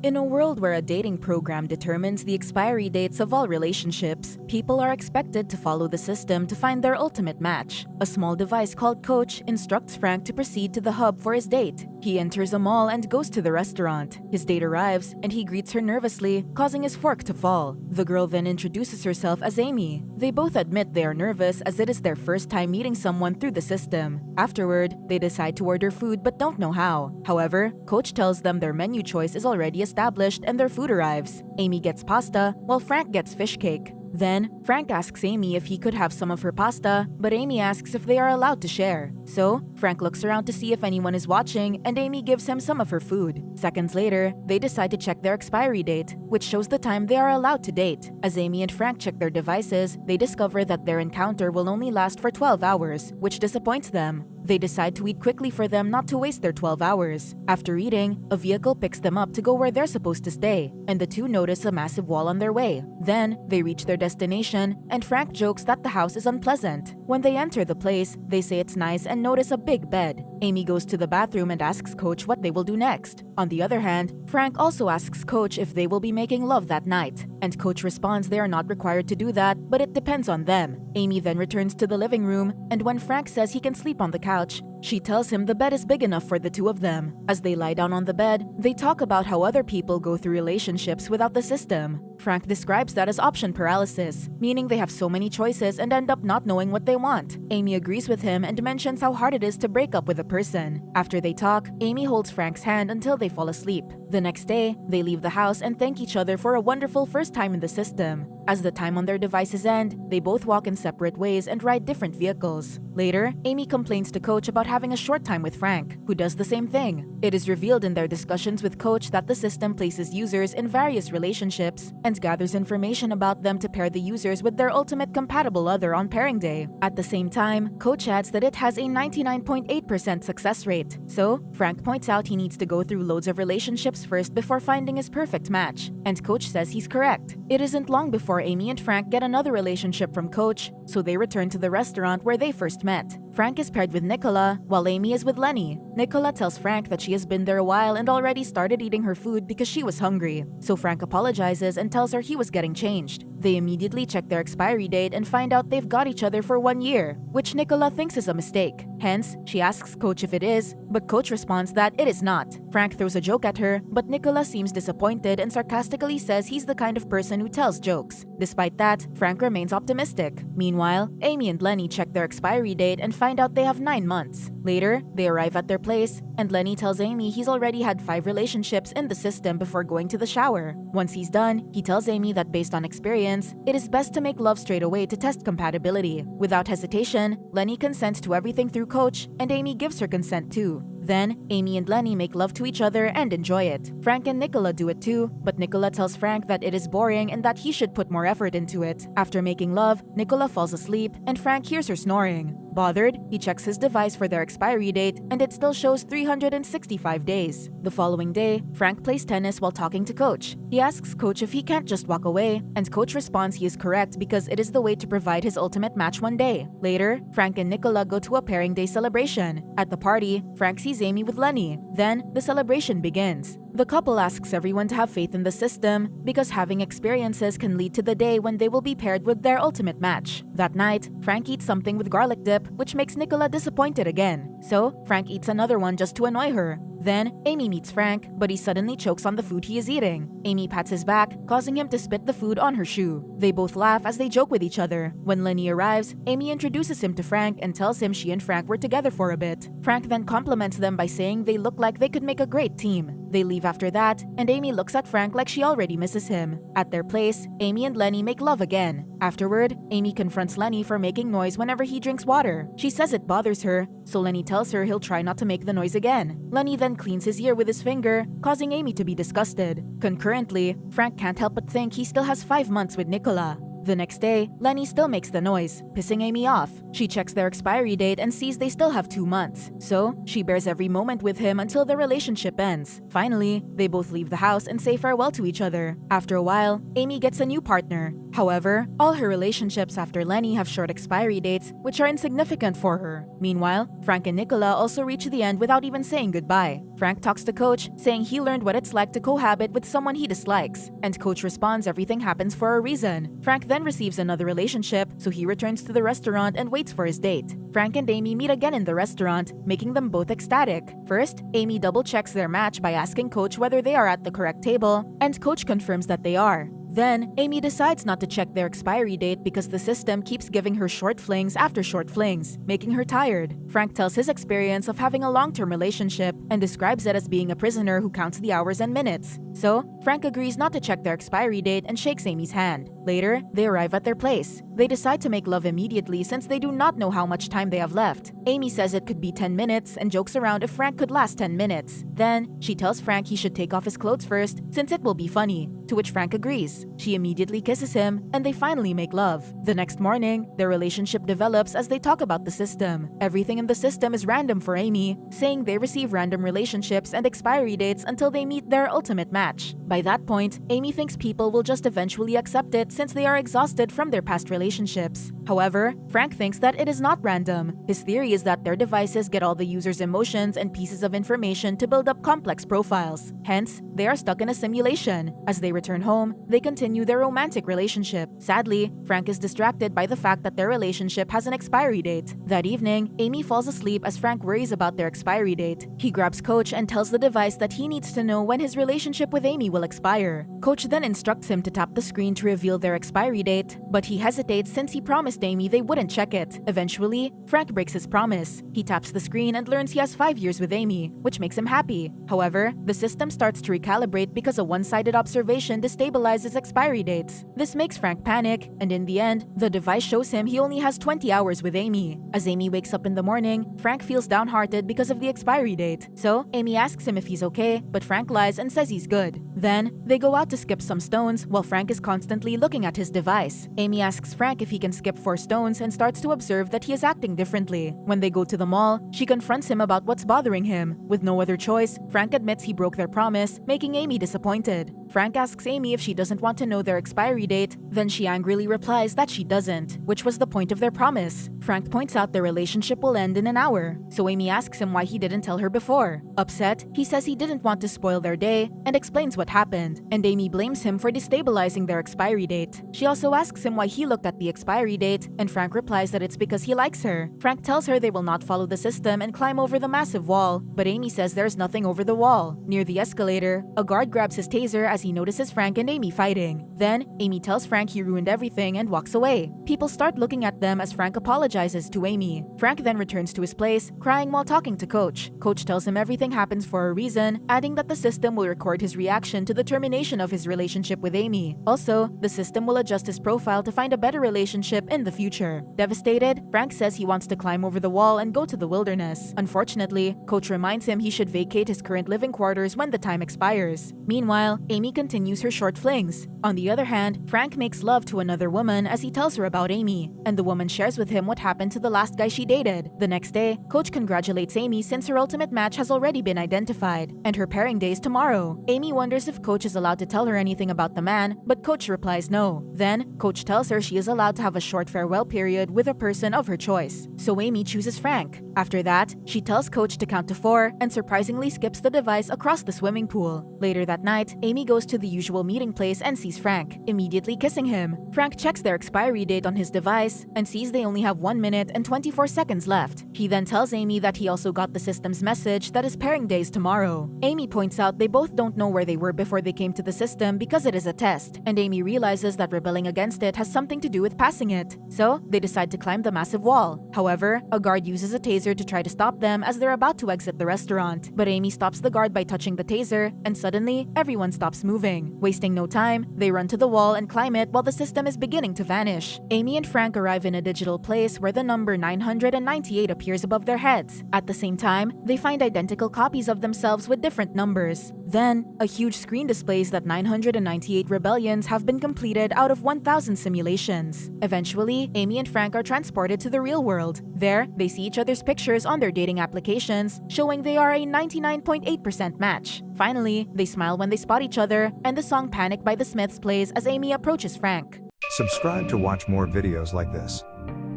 In a world where a dating program determines the expiry dates of all relationships, people are expected to follow the system to find their ultimate match. A small device called Coach instructs Frank to proceed to the hub for his date. He enters a mall and goes to the restaurant. His date arrives, and he greets her nervously, causing his fork to fall. The girl then introduces herself as Amy. They both admit they are nervous as it is their first time meeting someone through the system. Afterward, they decide to order food but don't know how. However, Coach tells them their menu choice is already established and their food arrives. Amy gets pasta, while Frank gets fish cake. Then, Frank asks Amy if he could have some of her pasta, but Amy asks if they are allowed to share. So, Frank looks around to see if anyone is watching, and Amy gives him some of her food. Seconds later, they decide to check their expiry date, which shows the time they are allowed to date. As Amy and Frank check their devices, they discover that their encounter will only last for 12 hours, which disappoints them. They decide to eat quickly for them not to waste their 12 hours. After eating, a vehicle picks them up to go where they're supposed to stay, and the two notice a massive wall on their way. Then, they reach their destination, and Frank jokes that the house is unpleasant. When they enter the place, they say it's nice and notice a big bed. Amy goes to the bathroom and asks Coach what they will do next. On the other hand, Frank also asks Coach if they will be making love that night, and Coach responds they are not required to do that, but it depends on them. Amy then returns to the living room, and when Frank says he can sleep on the couch, she tells him the bed is big enough for the two of them. As they lie down on the bed, they talk about how other people go through relationships without the system. Frank describes that as option paralysis, meaning they have so many choices and end up not knowing what they want. Amy agrees with him and mentions how hard it is to break up with a person. After they talk, Amy holds Frank's hand until they fall asleep. The next day, they leave the house and thank each other for a wonderful first time in the system. As the time on their devices end, they both walk in separate ways and ride different vehicles. Later, Amy complains to Coach about having a short time with Frank, who does the same thing. It is revealed in their discussions with Coach that the system places users in various relationships and gathers information about them to pair the users with their ultimate compatible other on pairing day. At the same time, Coach adds that it has a 99.8% success rate. So, Frank points out he needs to go through loads of relationships first before finding his perfect match, and Coach says he's correct. It isn't long before Amy and Frank get another relationship from Coach, so they return to the restaurant where they first met. Frank is paired with Nicola, while Amy is with Lenny. Nicola tells Frank that she has been there a while and already started eating her food because she was hungry. So Frank apologizes and tells her he was getting changed. They immediately check their expiry date and find out they've got each other for 1 year, which Nicola thinks is a mistake. Hence, she asks Coach if it is, but Coach responds that it is not. Frank throws a joke at her, but Nicola seems disappointed and sarcastically says he's the kind of person who tells jokes. Despite that, Frank remains optimistic. Meanwhile, Amy and Lenny check their expiry date and find out they have 9 months. Later, they arrive at their place, and Lenny tells Amy he's already had 5 relationships in the system before going to the shower. Once he's done, he tells Amy that based on experience, it is best to make love straight away to test compatibility. Without hesitation, Lenny consents to everything through Coach, and Amy gives her consent too. Then, Amy and Lenny make love to each other and enjoy it. Frank and Nicola do it too, but Nicola tells Frank that it is boring and that he should put more effort into it. After making love, Nicola falls asleep, and Frank hears her snoring. Bothered, he checks his device for their expiry date, and it still shows 365 days. The following day, Frank plays tennis while talking to Coach. He asks Coach if he can't just walk away, and Coach responds he is correct because it is the way to provide his ultimate match one day. Later, Frank and Nicola go to a pairing day celebration. At the party, Frank sees Amy with Lenny. Then, the celebration begins. The couple asks everyone to have faith in the system because having experiences can lead to the day when they will be paired with their ultimate match. That night, Frank eats something with garlic dip, which makes Nicola disappointed again. So, Frank eats another one just to annoy her. Then, Amy meets Frank, but he suddenly chokes on the food he is eating. Amy pats his back, causing him to spit the food on her shoe. They both laugh as they joke with each other. When Lenny arrives, Amy introduces him to Frank and tells him she and Frank were together for a bit. Frank then compliments them by saying they look like they could make a great team. They leave after that, and Amy looks at Frank like she already misses him. At their place, Amy and Lenny make love again. Afterward, Amy confronts Lenny for making noise whenever he drinks water. She says it bothers her, so Lenny tells her he'll try not to make the noise again. Lenny then cleans his ear with his finger, causing Amy to be disgusted. Concurrently, Frank can't help but think he still has 5 months with Nicola. The next day, Lenny still makes the noise, pissing Amy off. She checks their expiry date and sees they still have 2 months. So, she bears every moment with him until the relationship ends. Finally, they both leave the house and say farewell to each other. After a while, Amy gets a new partner. However, all her relationships after Lenny have short expiry dates, which are insignificant for her. Meanwhile, Frank and Nicola also reach the end without even saying goodbye. Frank talks to Coach, saying he learned what it's like to cohabit with someone he dislikes, and Coach responds everything happens for a reason. Frank then receives another relationship, so he returns to the restaurant and waits for his date. Frank and Amy meet again in the restaurant, making them both ecstatic. First, Amy double-checks their match by asking Coach whether they are at the correct table, and Coach confirms that they are. Then, Amy decides not to check their expiry date because the system keeps giving her short flings after short flings, making her tired. Frank tells his experience of having a long-term relationship and describes it as being a prisoner who counts the hours and minutes. So, Frank agrees not to check their expiry date and shakes Amy's hand. Later, they arrive at their place. They decide to make love immediately since they do not know how much time they have left. Amy says it could be 10 minutes and jokes around if Frank could last 10 minutes. Then, she tells Frank he should take off his clothes first since it will be funny, to which Frank agrees. She immediately kisses him, and they finally make love. The next morning, their relationship develops as they talk about the system. Everything in the system is random for Amy, saying they receive random relationships and expiry dates until they meet their ultimate match. By that point, Amy thinks people will just eventually accept it since they are exhausted from their past relationships. However, Frank thinks that it is not random. His theory is that their devices get all the user's emotions and pieces of information to build up complex profiles. Hence, they are stuck in a simulation. As they return home, they continue their romantic relationship. Sadly, Frank is distracted by the fact that their relationship has an expiry date. That evening, Amy falls asleep as Frank worries about their expiry date. He grabs Coach and tells the device that he needs to know when his relationship with Amy will expire. Coach then instructs him to tap the screen to reveal their expiry date, but he hesitates since he promised Amy they wouldn't check it. Eventually, Frank breaks his promise. He taps the screen and learns he has 5 years with Amy, which makes him happy. However, the system starts to recalibrate because a one-sided observation destabilizes expiry dates. This makes Frank panic, and in the end, the device shows him he only has 20 hours with Amy. As Amy wakes up in the morning, Frank feels downhearted because of the expiry date. So, Amy asks him if he's okay, but Frank lies and says he's good. Then, they go out to skip some stones while Frank is constantly looking at his device. Amy asks Frank if he can skip 4 stones and starts to observe that he is acting differently. When they go to the mall, she confronts him about what's bothering him. With no other choice, Frank admits he broke their promise, making Amy disappointed. Frank asks Amy if she doesn't want to know their expiry date, then she angrily replies that she doesn't, which was the point of their promise. Frank points out their relationship will end in an hour, so Amy asks him why he didn't tell her before. Upset, he says he didn't want to spoil their day and explains what happened, and Amy blames him for destabilizing their expiry date. She also asks him why he looked at the expiry date, and Frank replies that it's because he likes her. Frank tells her they will not follow the system and climb over the massive wall, but Amy says there's nothing over the wall. Near the escalator, a guard grabs his taser as he notices Frank and Amy fighting. Then, Amy tells Frank he ruined everything and walks away. People start looking at them as Frank apologizes to Amy. Frank then returns to his place, crying while talking to Coach. Coach tells him everything happens for a reason, adding that the system will record his reaction to the termination of his relationship with Amy. Also, the system will adjust his profile to find a better relationship in the future. Devastated, Frank says he wants to climb over the wall and go to the wilderness. Unfortunately, Coach reminds him he should vacate his current living quarters when the time expires. Meanwhile, Amy continues her short flings. On the other hand, Frank makes love to another woman as he tells her about Amy, and the woman shares with him what happened to the last guy she dated. The next day, Coach congratulates Amy since her ultimate match has already been identified, and her pairing day is tomorrow. Amy wonders if Coach is allowed to tell her anything about the man, but Coach replies no. Then, Coach tells her she is allowed to have a short farewell period with a person of her choice. So Amy chooses Frank. After that, she tells Coach to count to 4 and surprisingly skips the device across the swimming pool. Later that night, Amy goes to the usual meeting place and sees Frank, immediately kissing him. Frank checks their expiry date on his device and sees they only have 1 minute and 24 seconds left. He then tells Amy that he also got the system's message that his pairing day is tomorrow. Amy points out they both don't know where they were before they came to the system because it is a test, and Amy realizes that rebelling against it has something to do with passing it. So, they decide to climb the massive wall. However, a guard uses a taser to try to stop them as they're about to exit the restaurant, but Amy stops the guard by touching the taser, and suddenly, everyone stops moving. Wasting no time, they run to the wall and climb it while the system is beginning to vanish. Amy and Frank arrive in a digital place where the number 998 appears above their heads. At the same time, they find identical copies of themselves with different numbers. Then, a huge screen displays that 998 rebellions have been completed out of 1,000 simulations. Eventually, Amy and Frank are transported to the real world. There, they see each other's pictures on their dating applications, showing they are a 99.8% match. Finally, they smile when they spot each other, and the song Panic by the Smiths plays as Amy approaches Frank. Subscribe to watch more videos like this.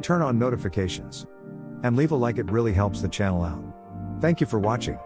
Turn on notifications. And leave a like, it really helps the channel out. Thank you for watching.